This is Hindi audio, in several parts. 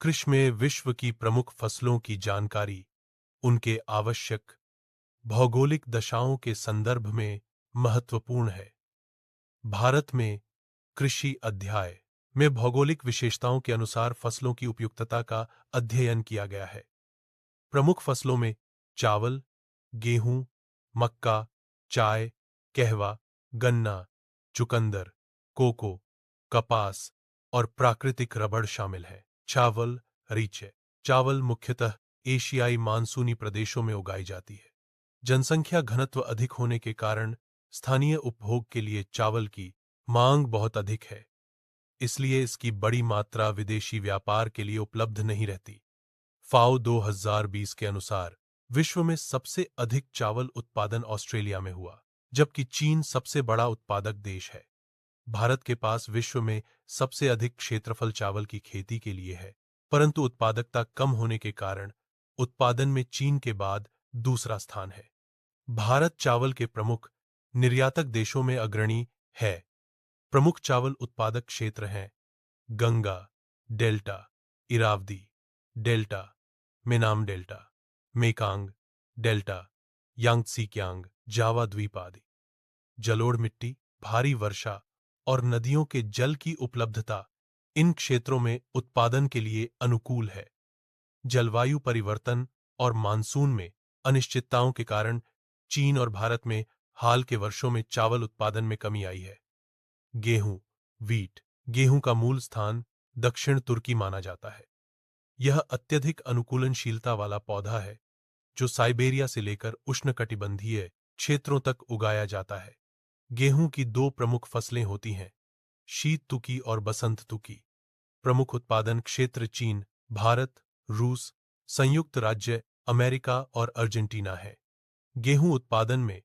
कृषि में विश्व की प्रमुख फसलों की जानकारी उनके आवश्यक भौगोलिक दशाओं के संदर्भ में महत्वपूर्ण है। भारत में कृषि अध्याय में भौगोलिक विशेषताओं के अनुसार फसलों की उपयुक्तता का अध्ययन किया गया है। प्रमुख फसलों में चावल, गेहूं, मक्का, चाय, कहवा, गन्ना, चुकंदर, कोको, कपास और प्राकृतिक रबड़ शामिल है। चावल रीचे चावल मुख्यतः एशियाई मानसूनी प्रदेशों में उगाई जाती है। जनसंख्या घनत्व अधिक होने के कारण स्थानीय उपभोग के लिए चावल की मांग बहुत अधिक है, इसलिए इसकी बड़ी मात्रा विदेशी व्यापार के लिए उपलब्ध नहीं रहती। फाओ 2020 के अनुसार विश्व में सबसे अधिक चावल उत्पादन ऑस्ट्रेलिया में हुआ, जबकि चीन सबसे बड़ा उत्पादक देश है। भारत के पास विश्व में सबसे अधिक क्षेत्रफल चावल की खेती के लिए है, परंतु उत्पादकता कम होने के कारण उत्पादन में चीन के बाद दूसरा स्थान है। भारत चावल के प्रमुख निर्यातक देशों में अग्रणी है। प्रमुख चावल उत्पादक क्षेत्र हैं Ganga delta, Irrawaddy delta, Menam delta, Mekong delta, Yangtze Java द्वीप आदि। जलोढ़ मिट्टी, भारी वर्षा और नदियों के जल की उपलब्धता इन क्षेत्रों में उत्पादन के लिए अनुकूल है। जलवायु परिवर्तन और मानसून में अनिश्चितताओं के कारण चीन और भारत में हाल के वर्षों में चावल उत्पादन में कमी आई है। गेहूं वीट गेहूं का मूल स्थान दक्षिण तुर्की माना जाता है। यह अत्यधिक अनुकूलनशीलता वाला पौधा है जो साइबेरिया से लेकर उष्णकटिबंधीय क्षेत्रों तक उगाया जाता है। गेहूं की दो प्रमुख फसलें होती हैं, शीत तुकी और बसंत तुकी। प्रमुख उत्पादन क्षेत्र चीन, भारत, रूस, संयुक्त राज्य अमेरिका और अर्जेंटीना है। गेहूं उत्पादन में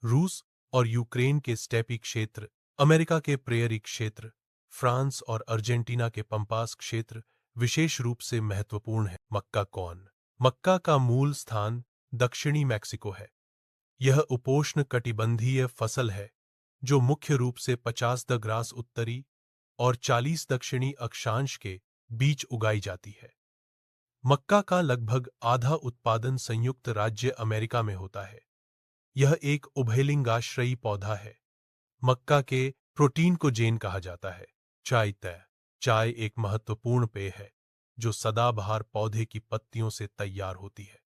रूस और यूक्रेन के स्टेपी क्षेत्र, अमेरिका के प्रेयरी क्षेत्र, फ्रांस और अर्जेंटीना के पंपास क्षेत्र विशेष रूप से महत्वपूर्ण है। मक्का कॉर्न मक्का का मूल स्थान दक्षिणी मैक्सिको है। यह उपोष्ण कटिबंधीय फसल है जो मुख्य रूप से 50 ग्रास उत्तरी और 40 दक्षिणी अक्षांश के बीच उगाई जाती है। मक्का का लगभग आधा उत्पादन संयुक्त राज्य अमेरिका में होता है। यह एक उभयलिंगाश्रयी पौधा है। मक्का के प्रोटीन को जेन कहा जाता है। चाय एक महत्वपूर्ण पेय है जो सदाबहार पौधे की पत्तियों से तैयार होती है।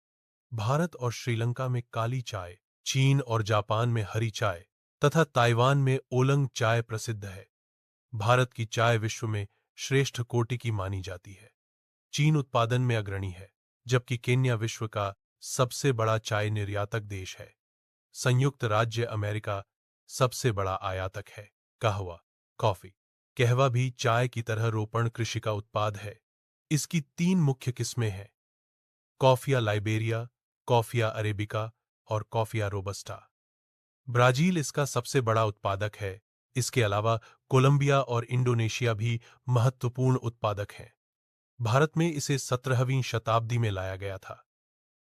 भारत और श्रीलंका में काली चाय, चीन और जापान में हरी चाय तथा ताइवान में ओलंग चाय प्रसिद्ध है। भारत की चाय विश्व में श्रेष्ठ कोटि की मानी जाती है। चीन उत्पादन में अग्रणी है, जबकि केन्या विश्व का सबसे बड़ा चाय निर्यातक देश है। संयुक्त राज्य अमेरिका सबसे बड़ा आयातक है। कहवा कॉफी कहवा भी चाय की तरह रोपण कृषि का उत्पाद है। इसकी 3 मुख्य किस्में हैं, कॉफिया लाइबेरिया, कॉफिया अरेबिका और कॉफिया रोबस्टा। ब्राजील इसका सबसे बड़ा उत्पादक है। इसके अलावा कोलंबिया और इंडोनेशिया भी महत्वपूर्ण उत्पादक हैं। भारत में इसे 17वीं शताब्दी में लाया गया था।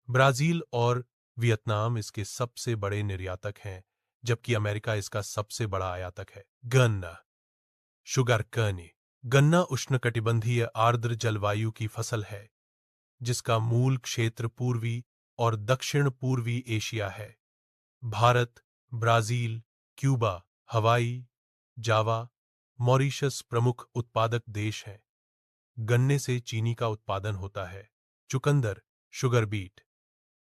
ब्राजील और वियतनाम इसके सबसे बड़े निर्यातक हैं, जबकि अमेरिका इसका सबसे बड़ा आयातक है। गन्ना शुगर कर्नी गन्ना उष्णकटिबंधीय आर्द्र जलवायु की फसल है, जिसका मूल क्षेत्र पूर्वी और दक्षिण पूर्वी एशिया है। भारत, ब्राजील, क्यूबा, हवाई, जावा, मॉरिशस प्रमुख उत्पादक देश हैं। गन्ने से चीनी का उत्पादन होता है। चुकंदर शुगर बीट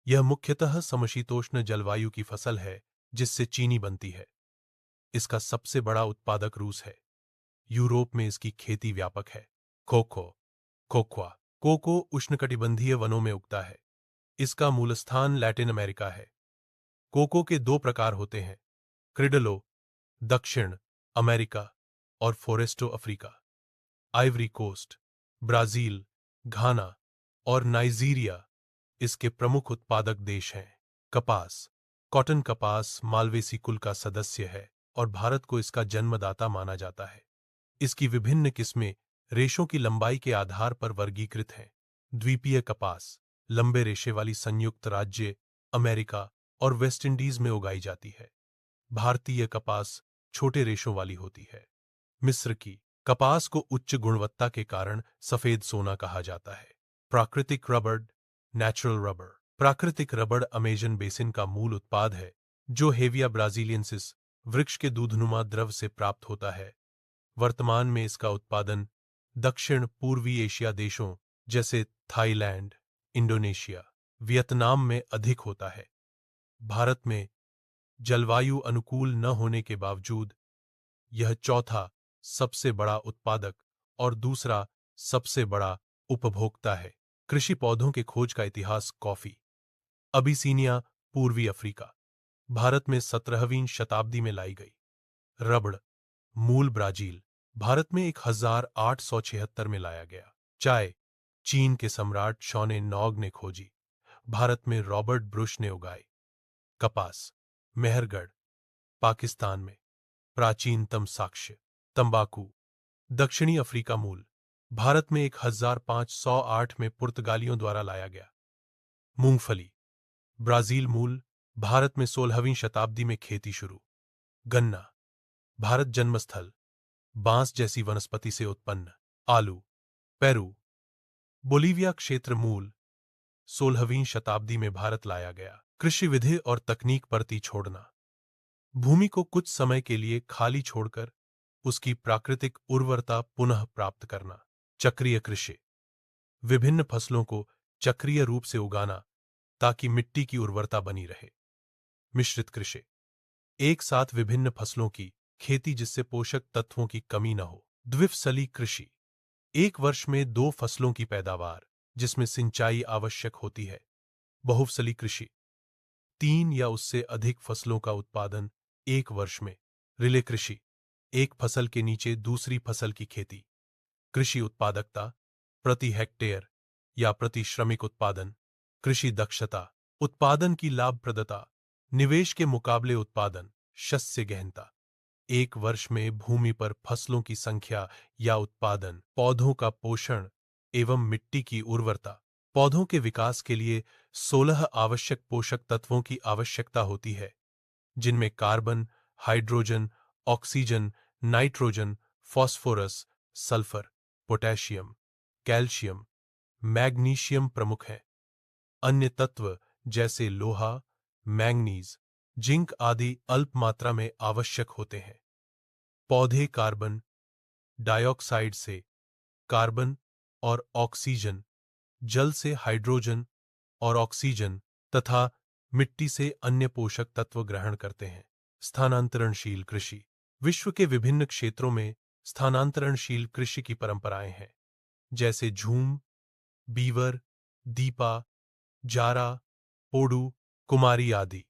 यह मुख्यतः समशीतोष्ण जलवायु की फसल है जिससे चीनी बनती है। इसका सबसे बड़ा उत्पादक रूस है। यूरोप में इसकी खेती व्यापक है। कोकोआ कोको उष्णकटिबंधीय वनों में उगता है। इसका मूलस्थान लैटिन अमेरिका है। कोको के 2 प्रकार होते हैं, क्रिडलो दक्षिण अमेरिका और फोरेस्टो अफ्रीका। आइवरी कोस्ट, ब्राजील, घाना और नाइजीरिया इसके प्रमुख उत्पादक देश हैं। कपास कॉटन कपास मालवेसी कुल का सदस्य है और भारत को इसका जन्मदाता माना जाता है। इसकी विभिन्न किस्में रेशों की लंबाई के आधार पर वर्गीकृत हैं। द्वीपीय कपास लंबे रेशे वाली संयुक्त राज्य अमेरिका और वेस्ट इंडीज में उगाई जाती है। भारतीय कपास छोटे रेशों वाली होती है। मिस्र की कपास को उच्च गुणवत्ता के कारण सफेद सोना कहा जाता है। प्राकृतिक रबड़, नेचुरल रबड़। प्राकृतिक रबड़ अमेजन बेसिन का मूल उत्पाद है, जो हेविया ब्राजीलियंसिस वृक्ष के दूधनुमा द्रव से प्राप्त होता है। वर्तमान में इसका उत्पादन दक्षिण पूर्वी एशिया देशों जैसे थाईलैंड, इंडोनेशिया, वियतनाम में अधिक होता है। भारत में जलवायु अनुकूल न होने के बावजूद यह चौथा सबसे बड़ा उत्पादक और दूसरा सबसे बड़ा उपभोक्ता है। कृषि पौधों के खोज का इतिहास। कॉफी अबिसीनिया, पूर्वी अफ्रीका, भारत में 17वीं शताब्दी में लाई गई। रबड़ मूल ब्राजील, भारत में 1876 में लाया गया। चाय चीन के सम्राट शॉने नॉग ने खोजी, भारत में रॉबर्ट ब्रुश ने उगाई। कपास मेहरगढ़, पाकिस्तान में प्राचीनतम साक्ष्य। तंबाकू दक्षिणी अफ्रीका मूल, भारत में 1508 में पुर्तगालियों द्वारा लाया गया। मूंगफली ब्राजील मूल, भारत में 16वीं शताब्दी में खेती शुरू। गन्ना भारत जन्मस्थल, बांस जैसी वनस्पति से उत्पन्न। आलू पेरू, बोलीविया क्षेत्र मूल, 16वीं शताब्दी में भारत लाया गया। कृषि विधि और तकनीक। परती छोड़ना, भूमि को कुछ समय के लिए खाली छोड़कर उसकी प्राकृतिक उर्वरता पुनः प्राप्त करना। चक्रीय कृषि, विभिन्न फसलों को चक्रीय रूप से उगाना ताकि मिट्टी की उर्वरता बनी रहे। मिश्रित कृषि, एक साथ विभिन्न फसलों की खेती जिससे पोषक तत्वों की कमी न हो। द्विफसली कृषि, एक वर्ष में 2 फसलों की पैदावार जिसमें सिंचाई आवश्यक होती है। बहुफसली कृषि, 3 या उससे अधिक फसलों का उत्पादन एक वर्ष में। रिले कृषि, एक फसल के नीचे दूसरी फसल की खेती। कृषि उत्पादकता, प्रति हेक्टेयर या प्रति श्रमिक उत्पादन। कृषि दक्षता, उत्पादन की लाभप्रदता, निवेश के मुकाबले उत्पादन। शस्य गहनता, एक वर्ष में भूमि पर फसलों की संख्या या उत्पादन। पौधों का पोषण एवं मिट्टी की उर्वरता, पौधों के विकास के लिए 16 आवश्यक पोषक तत्वों की आवश्यकता होती है, जिनमें carbon, hydrogen, oxygen, nitrogen, phosphorus, sulphur, potassium, calcium, magnesium प्रमुख हैं। अन्य तत्व जैसे लोहा, मैंगनीज, जिंक आदि अल्प मात्रा में आवश्यक होते हैं। पौधे कार्बन डाइऑक्साइड से कार्बन और ऑक्सीजन, जल से हाइड्रोजन और ऑक्सीजन तथा मिट्टी से अन्य पोषक तत्व ग्रहण करते हैं। स्थानांतरणशील कृषि, विश्व के विभिन्न क्षेत्रों में स्थानांतरणशील कृषि की परंपराएं हैं, जैसे झूम, बीवर, दीपा, जारा, पोडू, कुमारी आदि।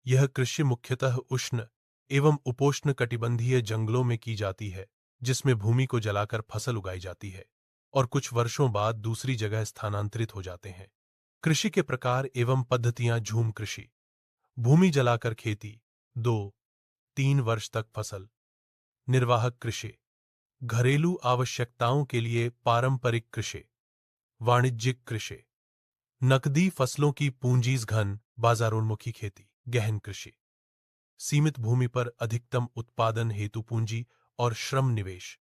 यह कृषि मुख्यतः उष्ण एवं उपोष्ण कटिबंधीय जंगलों में की जाती है, जिसमें भूमि को जलाकर फसल उगाई जाती है और कुछ वर्षों बाद दूसरी जगह स्थानांतरित हो जाते हैं। कृषि के प्रकार एवं पद्धतियां। झूम कृषि, भूमि जलाकर खेती, 2-3 वर्ष तक फसल। निर्वाहक कृषि, घरेलू आवश्यकताओं के लिए पारंपरिक कृषि। वाणिज्यिक कृषि, नकदी फसलों की पूंजीज घन बाजारोन्मुखी खेती। गहन कृषि, सीमित भूमि पर अधिकतम उत्पादन हेतु पूंजी और श्रम निवेश।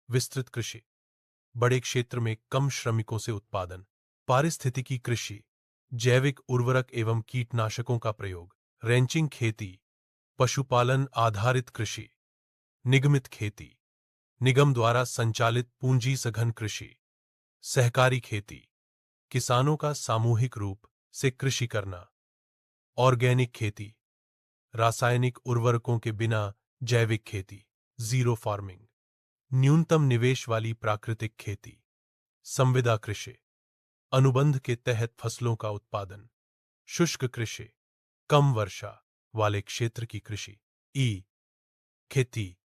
विस्तृत कृषि, बड़े क्षेत्र में कम श्रमिकों से उत्पादन। पारिस्थितिकी कृषि, जैविक उर्वरक एवं कीटनाशकों का प्रयोग। रैंचिंग खेती, पशुपालन आधारित कृषि। निगमित खेती, निगम द्वारा संचालित पूंजी सघन कृषि। सहकारी खेती, किसानों का सामूहिक रूप से कृषि करना। ऑर्गेनिक खेती, रासायनिक उर्वरकों के बिना जैविक खेती। जीरो फार्मिंग, न्यूनतम निवेश वाली प्राकृतिक खेती। संविदा कृषि, अनुबंध के तहत फसलों का उत्पादन। शुष्क कृषि, कम वर्षा वाले क्षेत्र की कृषि। ई खेती,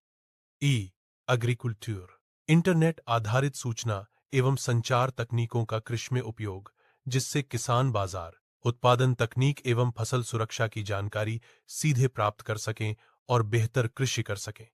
ई एग्रीकल्चर, इंटरनेट आधारित सूचना एवं संचार तकनीकों का कृषि में उपयोग, जिससे किसान बाजार, उत्पादन तकनीक एवं फसल सुरक्षा की जानकारी सीधे प्राप्त कर सकें और बेहतर कृषि कर सकें।